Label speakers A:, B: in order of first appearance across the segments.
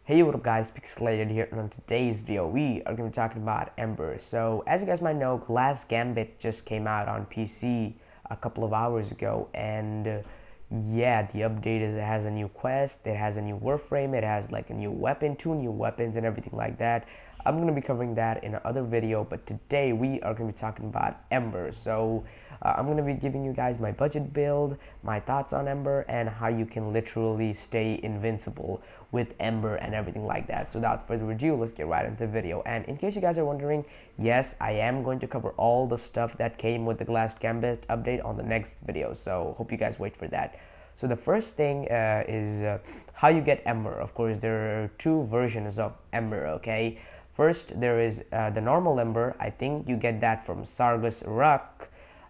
A: Hey, what up guys, Pixelated here, and on today's video we are going to be talking about Ember. So as you guys might know, Glass Gambit just came out on PC a couple of hours ago, and yeah, the update is it has a new quest, it has a new Warframe, it has like a new weapon, two new weapons and everything like that. I'm going to be covering that in another video, but today we are going to be talking about Ember. So I'm going to be giving you guys my budget build, my thoughts on Ember, and how you can literally stay invincible with Ember and everything like that. So without further ado, let's get right into the video. And in case you guys are wondering, yes, I am going to cover all the stuff that came with the Glass Gambit update on the next video, so hope you guys wait for that. So the first thing is how you get Ember. Of course, there are two versions of Ember, okay? First, there is the normal Ember. I think you get that from Sargus Rock.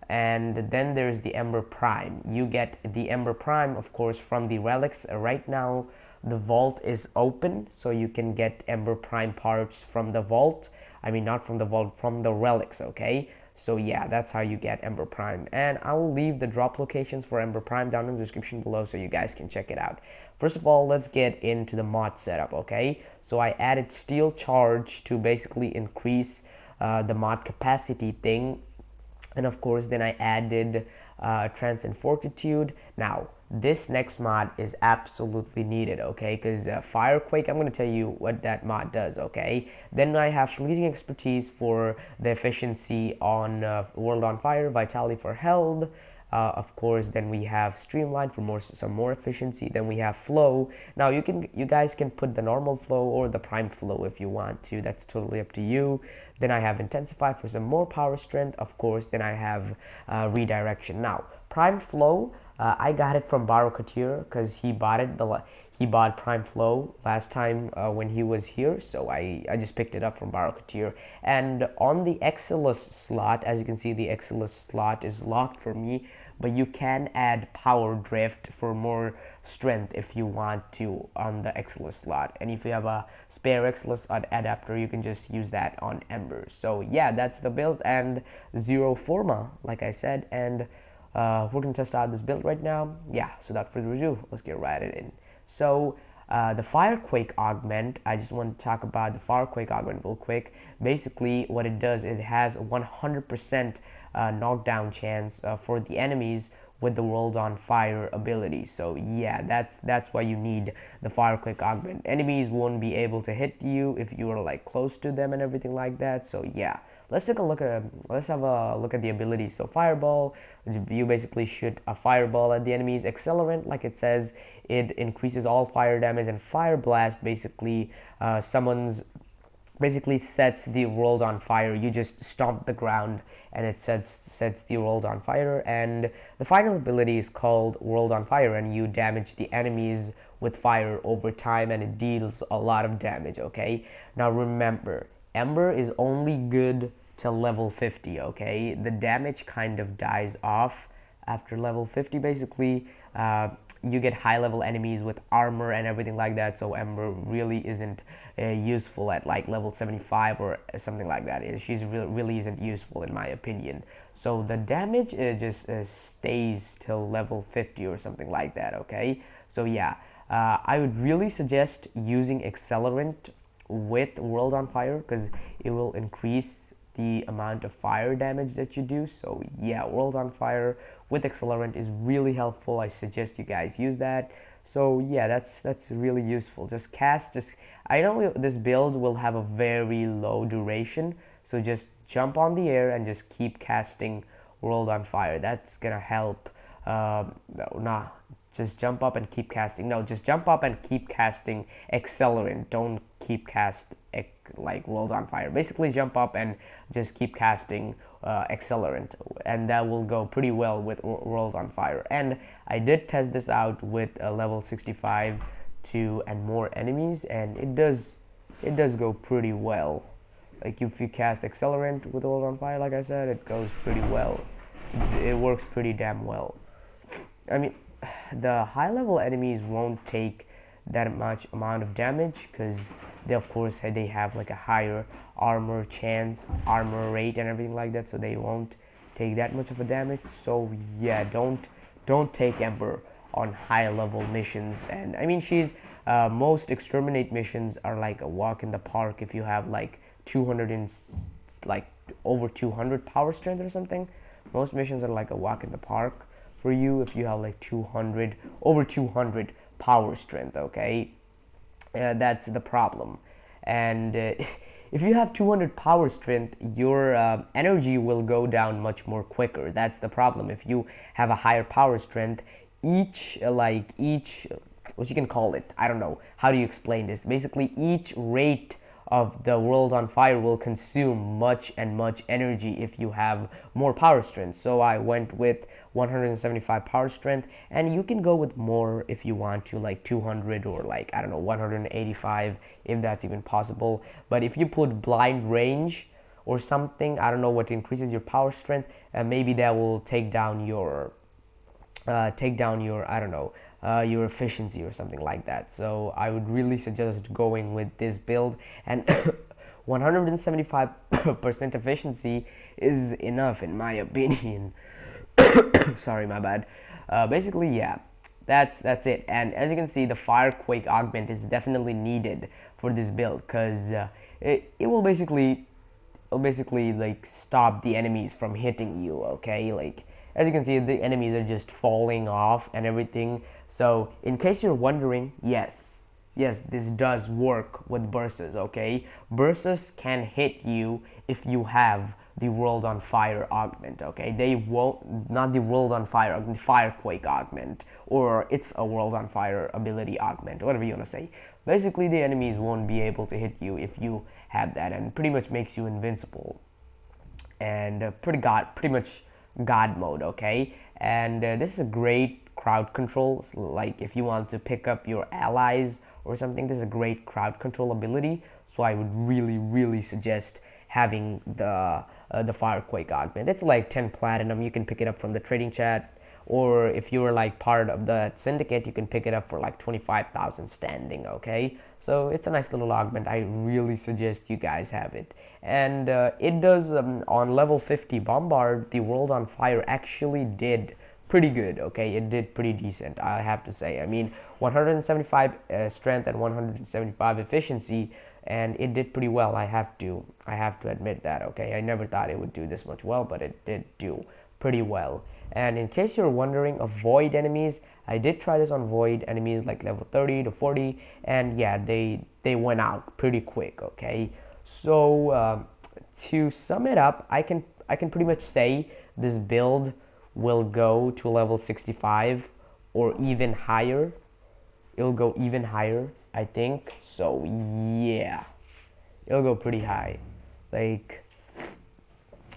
A: And then there's the Ember Prime. You get the Ember Prime, of course, from the relics. Right now, the vault is open, so you can get Ember Prime parts from the vault. I mean, not from the vault, from the relics, okay? So yeah, that's how you get Ember Prime. And I will leave the drop locations for Ember Prime down in the description below so you guys can check it out. First of all, let's get into the mod setup, okay? So I added Steel Charge to basically increase the mod capacity thing. And of course, then I added Trance and Fortitude. Now, this next mod is absolutely needed, okay? Because Quake, I'm going to tell you what that mod does, okay? Then I have Fleeting Expertise for the efficiency on World on Fire, Vitality for Health. Of course, then we have Streamline for some more efficiency. Then we have Flow. Now you guys can put the normal flow or the prime flow if you want to. That's totally up to you. Then I have Intensify for some more power strength. Of course, then I have Redirection. Now prime flow, I got it from Couture because he bought it. He bought Prime Flow last time when he was here, so I just picked it up from Couture. And on the Exilus slot, as you can see, the Exilus slot is locked for me, but you can add Power Drift for more strength if you want to on the Exilus slot. And if you have a spare Exilus adapter, you can just use that on Ember. So yeah, that's the build, and Zero Forma, like I said, and we're going to test out this build right now. Yeah, so without further ado, let's get right in. So the Quake Augment, I just want to talk about the Quake Augment real quick. Basically, what it does, it has 100% knockdown chance for the enemies with the World on Fire ability. So yeah, that's why you need the Quake Augment. Enemies won't be able to hit you if you are like close to them and everything like that. So yeah, let's have a look at the abilities. So Fireball, you basically shoot a fireball at the enemies. Accelerant, like it says, it increases all fire damage, and Fire Blast basically sets the world on fire. You just stomp the ground and it sets the world on fire. And the final ability is called World on Fire, and you damage the enemies with fire over time, and it deals a lot of damage, okay? Now remember, Ember is only good till level 50, okay? The damage kind of dies off after level 50. Basically, you get high level enemies with armor and everything like that, so Ember really isn't useful at like level 75 or something like that. She's really isn't useful in my opinion. So the damage just stays till level 50 or something like that, okay? So yeah, I would really suggest using Accelerant with World on Fire because it will increase the amount of fire damage that you do. So yeah, World on Fire with Accelerant is really helpful. I suggest you guys use that. So yeah, that's really useful. I know this build will have a very low duration, so just jump on the air and just keep casting World on Fire. That's gonna help. Just jump up and keep casting. No, just jump up and keep casting Accelerant. Don't keep like World on Fire. Basically, jump up and just keep casting Accelerant, and that will go pretty well with World on Fire. And I did test this out with a level 65 and more enemies, and it does go pretty well. Like if you cast Accelerant with World on Fire, like I said, it goes pretty well. It works pretty damn well. I mean, the high level enemies won't take that much amount of damage because they have like a higher armor chance, armor rate and everything like that, so they won't take that much of a damage. So yeah, don't take Ember on high level missions. And I mean, she's Most exterminate missions are like a walk in the park if you have like 200 and like over 200 power strength or something. Most missions are like a walk in the park for you if you have like 200 over 200 power strength. Okay, that's the problem. And if you have 200 power strength, your energy will go down much more quicker. That's the problem. If you have a higher power strength, each what you can call it, I don't know how do you explain this. Basically, each rate of the world on fire will consume much and much energy if you have more power strength. So I went with 175 power strength, and you can go with more if you want to, like 200 or like, I don't know, 185 if that's even possible. But if you put blind range or something, I don't know what increases your power strength, maybe that will take down your I don't know, your efficiency or something like that. So I would really suggest going with this build, and 175% efficiency is enough in my opinion. Sorry, my bad. Basically, yeah, that's it. And as you can see, the fire quake augment is definitely needed for this build, because it will basically like stop the enemies from hitting you. Okay, like as you can see, the enemies are just falling off and everything. So in case you're wondering, yes, this does work with bursts. Okay, bursts can hit you if you have the world on fire augment. Okay, they won't, not the world on fire augment, fire quake augment, or it's a world on fire ability augment, whatever you want to say. Basically, the enemies won't be able to hit you if you have that, and pretty much makes you invincible, and pretty much god mode. Okay, and this is a great crowd control. Like if you want to pick up your allies or something, this is a great crowd control ability. So I would really suggest having the firequake augment. It's like 10 platinum. You can pick it up from the trading chat, or if you're like part of the syndicate, you can pick it up for like 25,000 standing. Okay, so it's a nice little augment. I really suggest you guys have it. And it does on level 50 bombard, the world on fire actually did pretty good. Okay, it did pretty decent, I have to say. I mean, 175 strength and 175 efficiency, and it did pretty well. I have to admit that. Okay, I never thought it would do this much well, but it did do pretty well. And in case you're wondering, avoid enemies, I did try this on void enemies like level 30 to 40, and yeah, they went out pretty quick. Okay, so to sum it up, I can pretty much say this build will go to level 65 or even higher. It'll go even higher, I think. So yeah, it'll go pretty high. Like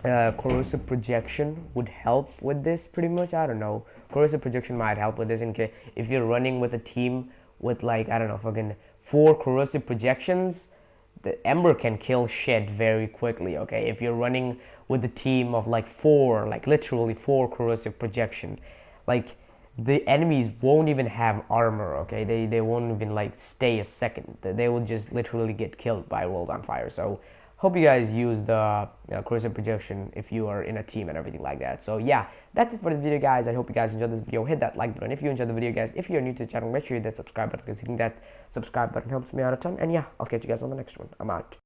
A: corrosive projection would help with this pretty much. I don't know, corrosive projection might help with this in case if you're running with a team with like, I don't know, fucking 4 corrosive projections, the Ember can kill shit very quickly. Okay, if you're running with a team of like 4, like literally 4 corrosive projection, like the enemies won't even have armor. Okay, they won't even like stay a second. They will just literally get killed by world on fire. So hope you guys use the corrosive projection if you are in a team and everything like that. So yeah, that's it for this video, guys. I hope you guys enjoyed this video. Hit that like button if you enjoyed the video, guys. If you're new to the channel, make sure you hit that subscribe button, because hitting that subscribe button helps me out a ton. And yeah, I'll catch you guys on the next one. I'm out.